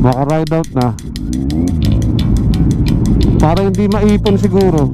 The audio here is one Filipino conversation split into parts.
Baka ride out na. Para hindi maipon siguro.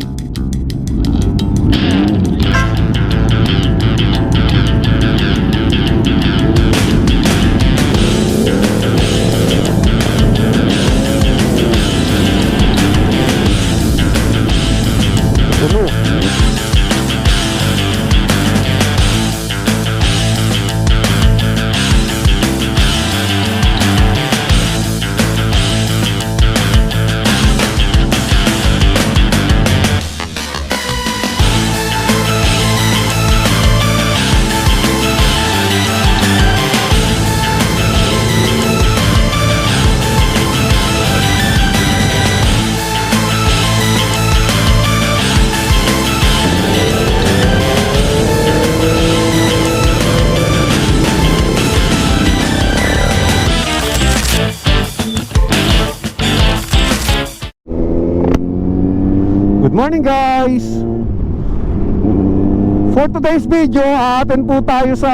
Good morning guys! For today's video, aaten po tayo sa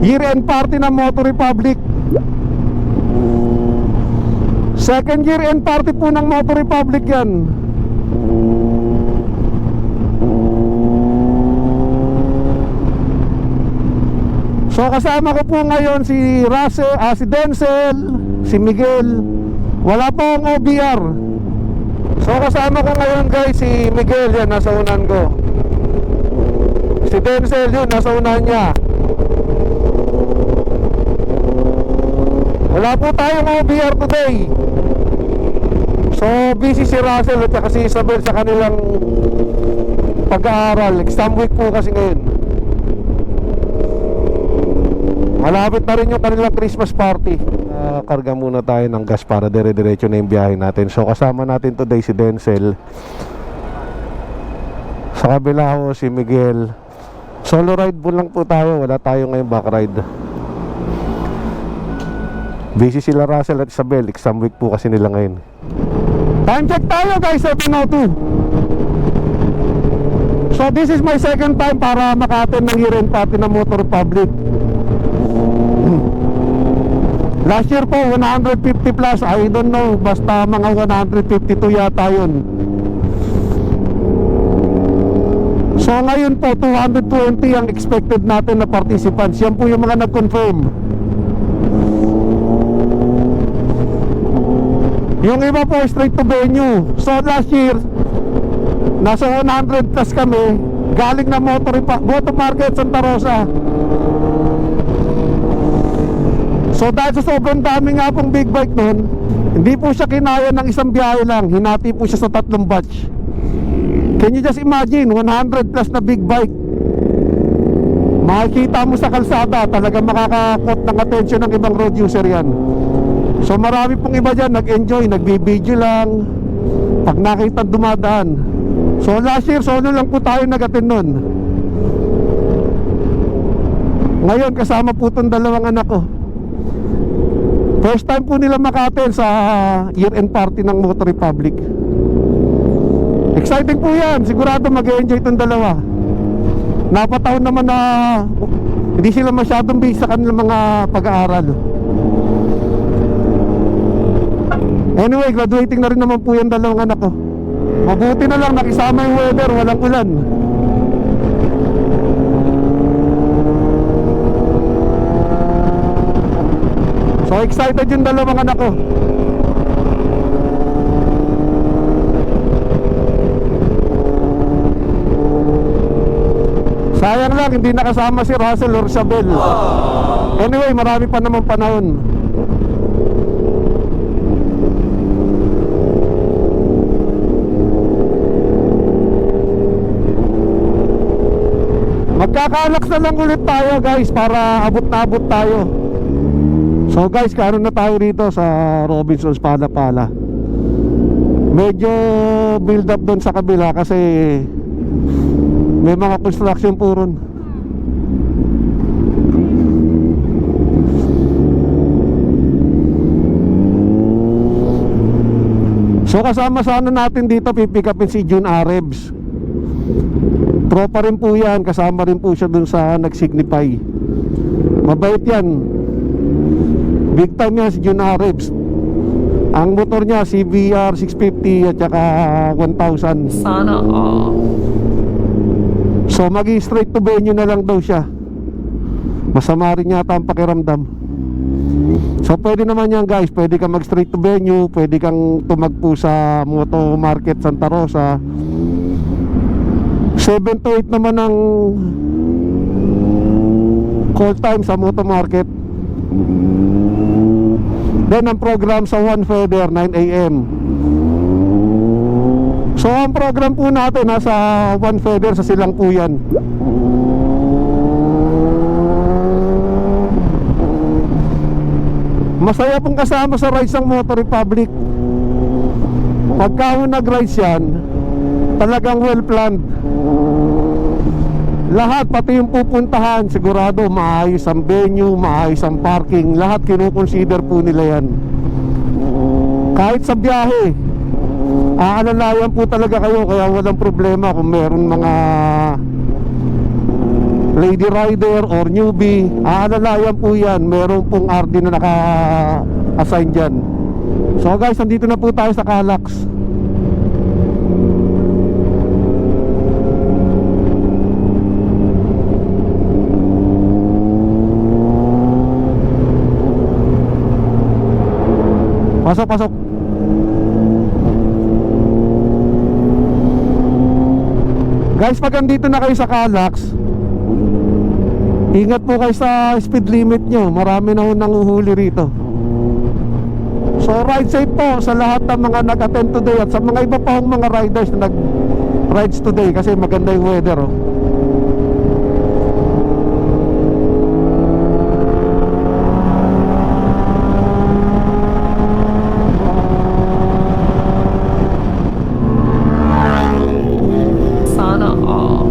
year-end party ng Moto Republic. Second year-end party po ng Moto Republic yan. So kasama ko po ngayon si Russell, si Denzel, si Miguel. Wala pa ang OBR. So kasama ko ngayon guys si Miguel, yan nasa unan ko. Si Denzel yun, nasa unahan niya. Wala po tayong OBR today. So busy si Russell at saka si Isabel sa kanilang pag-aaral. Exam week po kasi ngayon. Malapit na rin yung kanilang Christmas party. Karga muna tayo ng gas para dire-diretso na yung biyahe natin. So kasama natin today si Denzel. Sa kabila ko si Miguel. Solo ride po lang po tayo. Wala tayo ngayon back ride. Busy sila Russell at Isabel. Exam week po kasi nila ngayon. Time check tayo guys, 7:02. So this is my second time para maka-attend ng year-end party ng Moto Republic. Last year po 150 plus, I don't know, basta mga 152 yata yun. So ngayon po 220 ang expected natin na participants. Yan po yung mga nag-confirm. Yung iba po straight to venue. So last year nasa 100 plus kami, galing na Moto Market Santa Rosa. So dahil sa sobrang dami nga pong big bike nun, hindi po siya kinaya ng isang biyahe lang. Hinati po siya sa 3 batch. Can you just imagine, 100 plus na big bike. Makikita mo sa kalsada, talaga makakakot ng attention ng ibang road user yan. So marami pong iba dyan, nag-enjoy, nagbibideo lang pag nakita dumadaan. So last year, solo lang po tayo nag-attend nun. Ngayon, kasama po itong 2 anak ko. First time po nila maka-attend sa year-end party ng Moto Republic. Exciting po yan. Sigurado mag-enjoy itong 2. Napataon naman na hindi sila masyadong busy sa kanilang mga pag-aaral. Anyway, graduating na rin naman po yung 2 anak ko. Mabuti na lang nakisama yung weather, walang ulan. So excited yung 2 anak ko. Sayang lang hindi nakasama si Russell or Isabel. Anyway, marami pa naman panahon. Magkakalax na lang ulit tayo guys para abot na abot tayo. So guys, karon na tayo rito sa Robinsons Pala-Pala. Medyo build up doon sa kabila kasi may mga construction po ron. So kasama sana natin dito pipick upin si June Arebs. Tropa rin po yan, kasama rin po siya dun sa nag-signify. Mabait yan. Big time yan si Juna Rebs. Ang motor niya CBR 650 at saka 1000. Sana all. So maging straight to venue na lang daw siya. Masama rin yata ang pakiramdam. So pwede naman yan guys. Pwede kang mag straight to venue. Pwede kang tumagpo sa Moto Market Santa Rosa. 7 to 8 naman ang call time sa Moto Market. Then ang program sa One Feather 9 AM. So ang program po natin nasa One Feather sa Silang po yan. Masaya pong kasama sa rides ng Motor Republic. Pagka nag-rides yan, talagang well planned. Lahat, pati yung pupuntahan, sigurado maayos ang venue, maayos ang parking. Lahat kinukonsider po nila yan. Kahit sa biyahe, aalalayan po talaga kayo. Kaya walang problema kung meron mga lady rider or newbie. Aalalayan po yan. Meron pong RD na naka-assign dyan. So guys, nandito na po tayo sa Calax. Pasok, pasok. Guys, pag andito na kayo sa Calax, ingat po kayo sa speed limit nyo. Marami na ho nanguhuli rito. So ride safe po sa lahat ng mga nag-attend today at sa mga iba pa hong mga riders na nag-rides today kasi maganda yung weather oh. Sana all.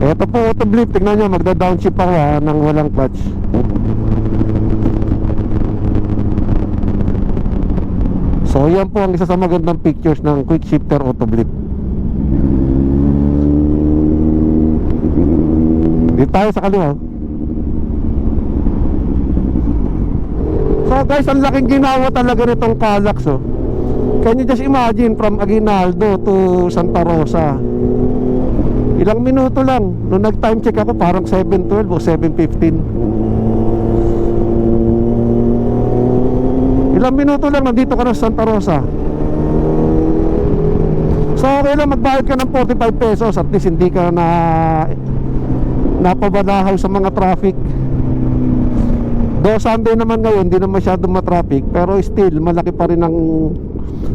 Ito po auto-blip, tignan nyo, magda-downshift ako nang walang clutch. So yan po ang isa sa magandang pictures ng quick shifter auto-blip. Dito tayo sa kaliwa. So guys, ang laking ginawa talaga nitong Calax oh. Can you just imagine from Aguinaldo to Santa Rosa? Ilang minuto lang. Nung nag-time check ako parang 7:12 o 7:15. Ilang minuto lang nandito ka na sa Santa Rosa. So okay lang magbayad ka ng 45 pesos. At least hindi ka na napabanahaw sa mga traffic. Do Sunday naman ngayon, hindi na masyadong matraffic. Pero still, malaki pa rin ang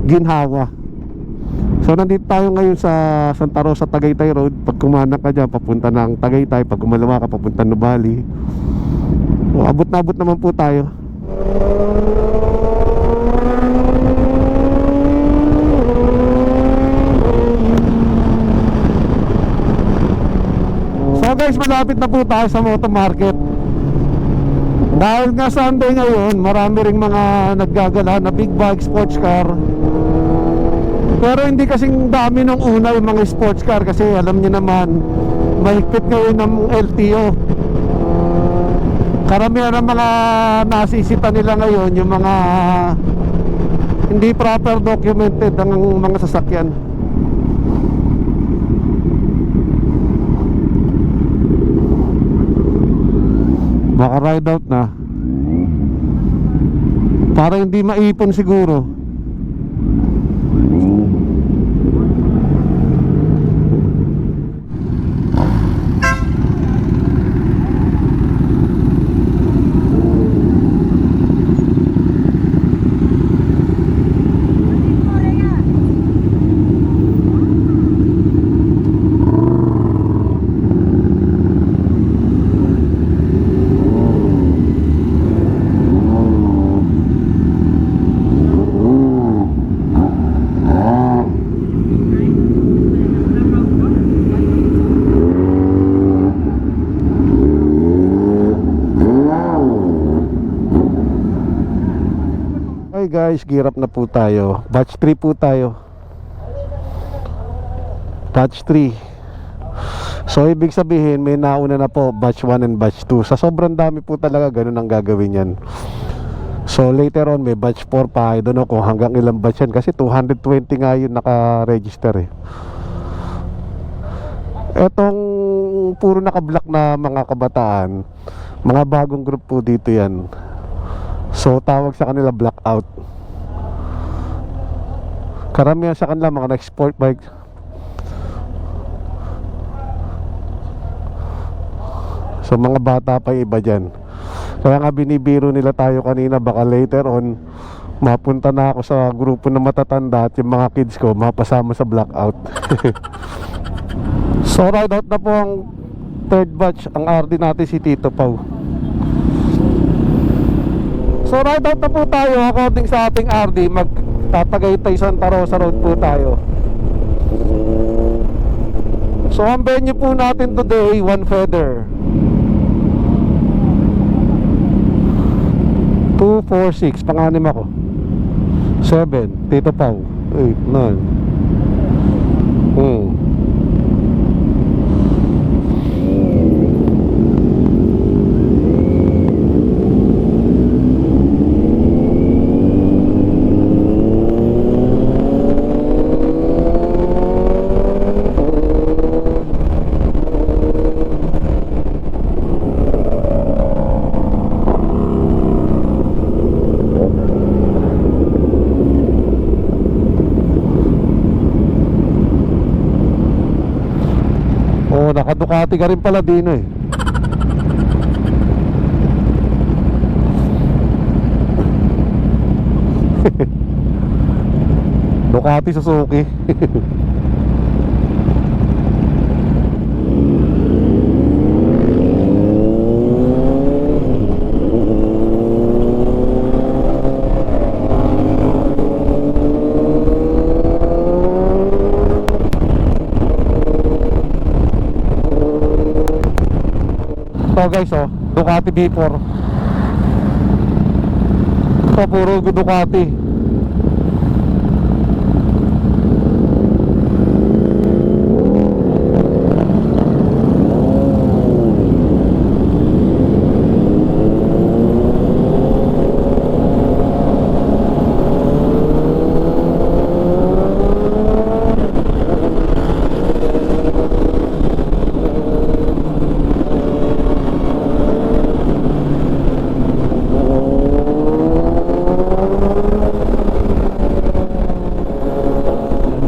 ginhawa. So nandito tayo ngayon sa Santa Rosa, Tagaytay Road. Pag kumanak ka dyan, papunta ng Tagaytay. Pag kumalawa ka, papunta ng Nubali. So, abot na abot naman po tayo. So guys, malapit na po tayo sa Moto Market. Dahil nga Sunday ngayon, marami ring mga naggagala na big bike, sports car. Pero hindi kasing dami nung una yung mga sports car. Kasi alam niyo naman, mahigpit ngayon ng LTO. Karamihan ng mga nasisita nila ngayon yung mga hindi proper documented ang mga sasakyan. Baka ride out na. Para hindi maipon siguro. guys, gear up na po tayo. Batch 3 po tayo. Batch 3. So ibig sabihin may nauna na po batch 1 and batch 2. Sa sobrang dami po talaga ganun ang gagawin yan. So later on may batch 4 pa. I don't know kung hanggang ilang batch yan, kasi 220 nga yun naka-register eh. Etong puro naka-block na mga kabataan, mga bagong group po dito yan. So tawag sa kanila blackout. Karamihan sa kanila mga na-export bike. So mga bata pa iba dyan. Kaya nga binibiro nila tayo kanina, baka later on mapunta na ako sa grupo na matatanda at yung mga kids ko mapasama sa blackout. So ride out na po ang third batch. Ang RD natin si Tito Pau. So ride out na po tayo. According sa ating RD, magtatagaytay Santa Rosa Road po tayo. So ang venue po natin today, One Feather. 2, 4, 6, pang-anim ako. 7, Tito Pau. 8, 9. Naka-Ducati ka rin pala dino eh. Ducati Suzuki. So guys, oh, Ducati B4. Ito puro Ducati.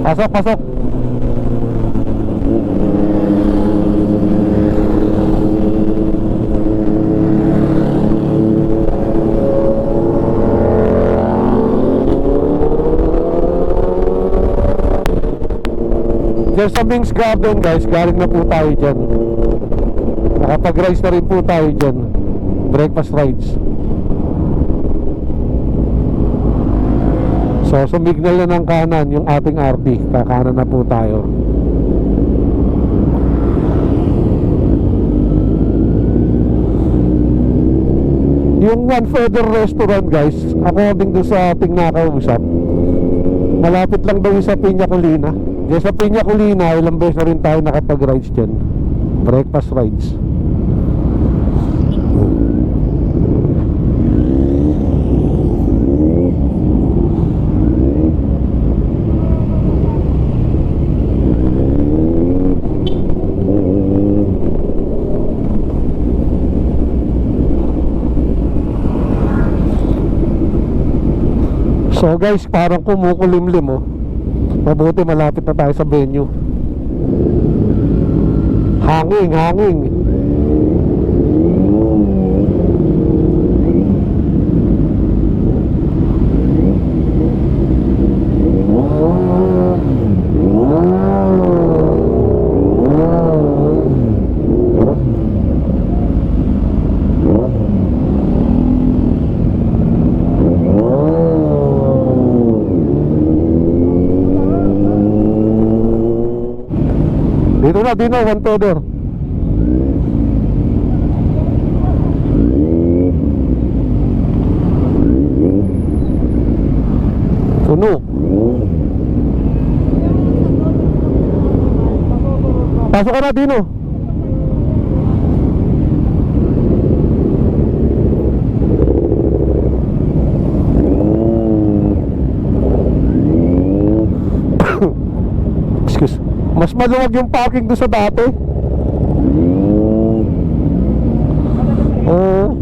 Pasok, pasok. Diyan sa Mings Garden guys, galing na po tayo dyan. Nakapag-rides na rin po tayo dyan. Breakfast rides. So sumignal na ng kanan yung ating RT. Kakanan na po tayo. Yung One Feather Restaurant guys, according dun sa ating nakausap, malapit lang daw yung sa Piña Colina. Diyan sa Piña Colina, ilang beses na rin tayo nakapag-rides dyan. Breakfast rides. So guys, parang kumukulimlim oh. Mabuti malapit na tayo sa venue. Hanging, hanging. Dito na, dito, One Feather. Pasok ka na, Dino. Excuse. Mas maluwag yung parking doon sa dati. Oo.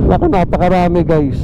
Naku, napakarami guys.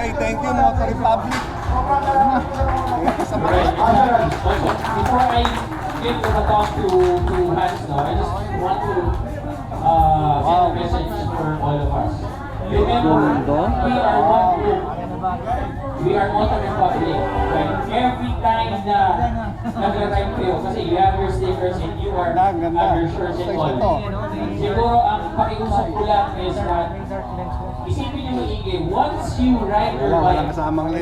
Hey, thank you Motor Republic. Before I give the baton to Hans now, I just want to send a message for all of us. Remember, we are Motor Republic. Right? Every time na nag-ride kayo, kasi you have your stickers and you are have your shirts and all. Siguro ang pakiusap ko lang is that isipin niyo maigi, once you ride your bike,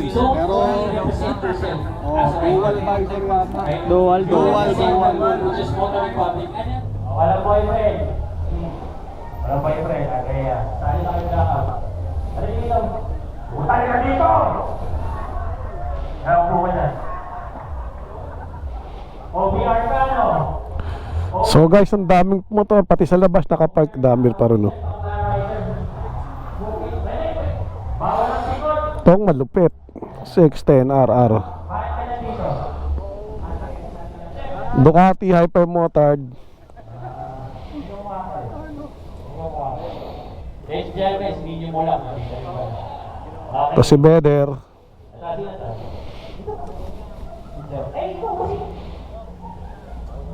you don't only represent yourself as a rider. Right? Dual. Which is Motor Republic. Walang boyfriend. Walang boyfriend. Kaya, saan na kayo lakad? Ano dito? Utali ka dito! Naupo ka na. OBR ka, no? So guys, ang daming motor, pati sa labas nakapark, dami pa rin, no? Bawal ang sikot. Itong malupit 610RR Ducati Hypermotard. Guys, dyan guys, video mo lang. Ito si Beder.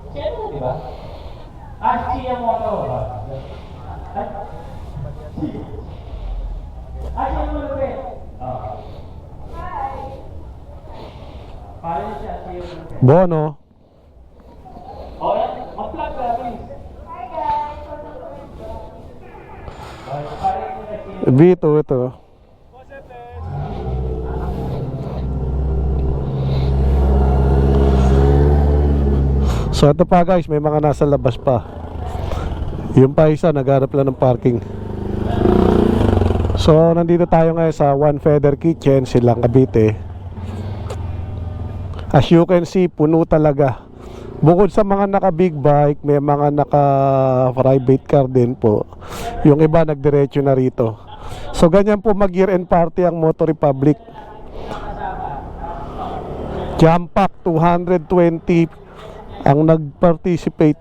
Si ano, di ba? Siya Moto. Siya Moto. Paano siya? Bono. Oh, yan. Mag-plug ka, please. V2 ito. So ito pa guys, may mga nasa labas pa. Yung pa isa naghanap lang ng parking. So nandito tayo ngayon sa One Feather Kitchen, Silang Cavite. As you can see, puno talaga. Bukod sa mga naka big bike, may mga naka private car din po. Yung iba nagdiretso na rito. So ganyan po mag year end party ang Motor Republic. Jump Pack 220 ang nag-participate.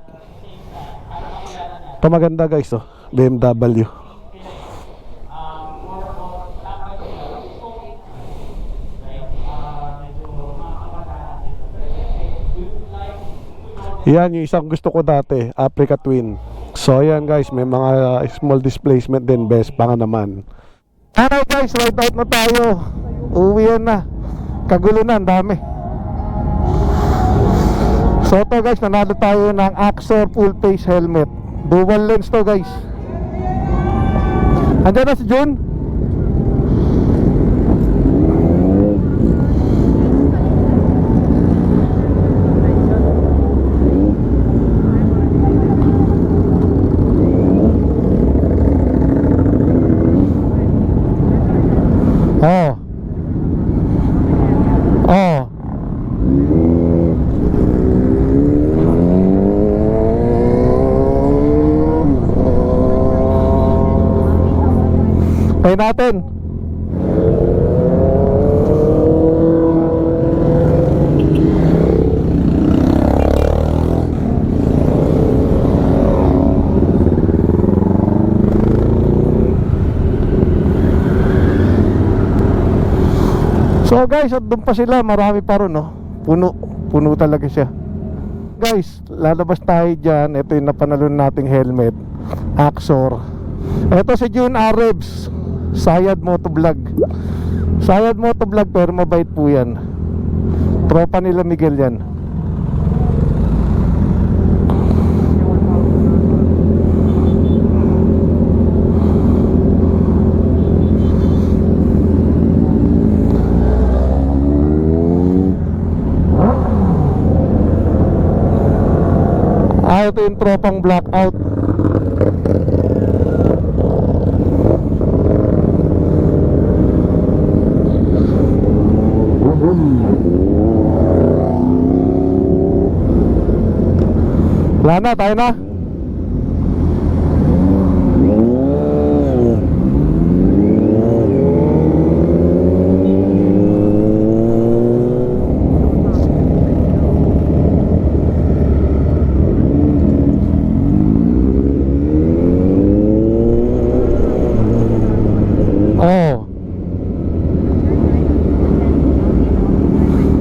Ito maganda guys, oh, BMW. Yan yung isang gusto ko dati, Africa Twin. So ayan guys, may mga small displacement din, best pa nga naman. Alright guys, ride out na tayo. Uwi na. Kagulo na, ang dami. So ito guys, nanalo tayo ng Axor full face helmet. Dual lens to guys. Andiyan na si Jun. Oh. Oh. Pay natin. So guys, at doon pa sila, marami pa ron, no? Puno talaga siya. Guys, lalabas tayo dyan. Ito yung napanalon nating helmet, Axor. Ito si June Arabs, Sayad Motovlog. Sayad Motovlog, pero mabait po yan. Tropa nila Miguel yan. Ito yung tropang blackout. Wala na, tayo na.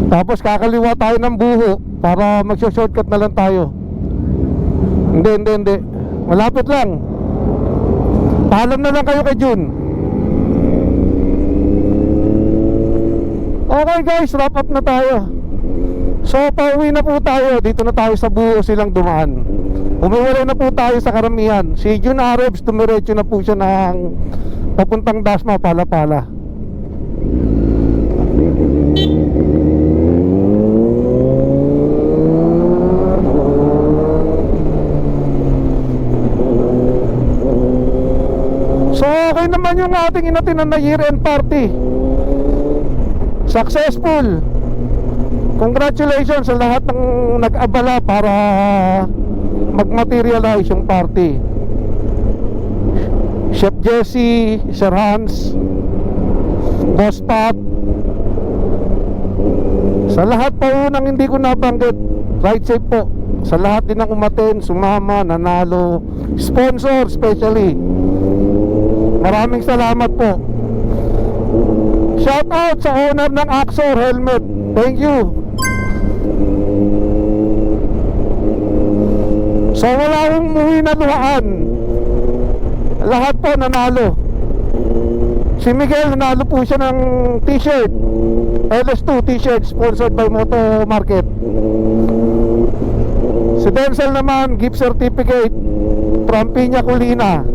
Tapos kakaliwa tayo ng buho para mag-shortcut na lang tayo. Hindi. Malapit lang. Paalam na lang kayo kay June. Okay guys, wrap up na tayo. So pauwi na po tayo. Dito na tayo sa buho silang dumaan. Umiwalay na po tayo sa karamihan. Si June Arabs, tumiretso na po siya ng papuntang Dasma, Pala-Pala. So okay naman yung ating inatinan na year-end party. Successful. Congratulations sa lahat ng nag-abala para mag-materialize yung party. Chef Jesse, Sir Hans, Boss Pat, sa lahat po nang hindi ko nabanggit, ride safe po. Sa lahat din ng umaten, sumama, nanalo, sponsor especially, maraming salamat po. Shout out sa owner ng Axor helmet. Thank you. So wala akong umuwi na luhaan. Lahat po nanalo. Si Miguel nanalo po siya ng t-shirt, LS2 t-shirt sponsored by Moto Market. Si Denzel naman gift certificate from Piña Colina.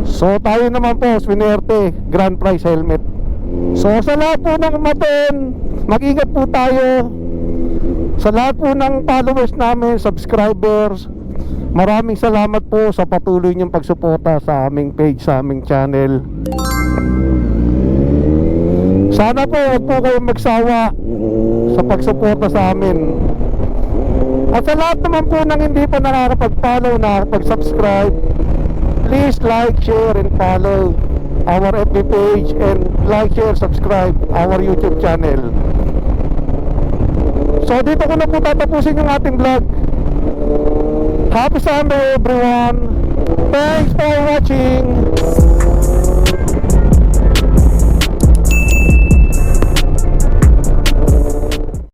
So tayo naman po, swinerte, grand prize helmet. So sa lahat po ng umaten, mag-ingat po tayo. Sa lahat po ng followers namin, subscribers, maraming salamat po sa patuloy niyong pagsuporta sa aming page, sa aming channel. Sana po huwag po kayong magsawa sa pagsuporta sa amin. At sa lahat naman po ng hindi pa nakakapag-follow, nakakapag-subscribe, please like, share, and follow our FB page, and like, share, subscribe our YouTube channel. So dito ko na po tatapusin yung ating vlog. Happy Sunday everyone. Thanks for watching.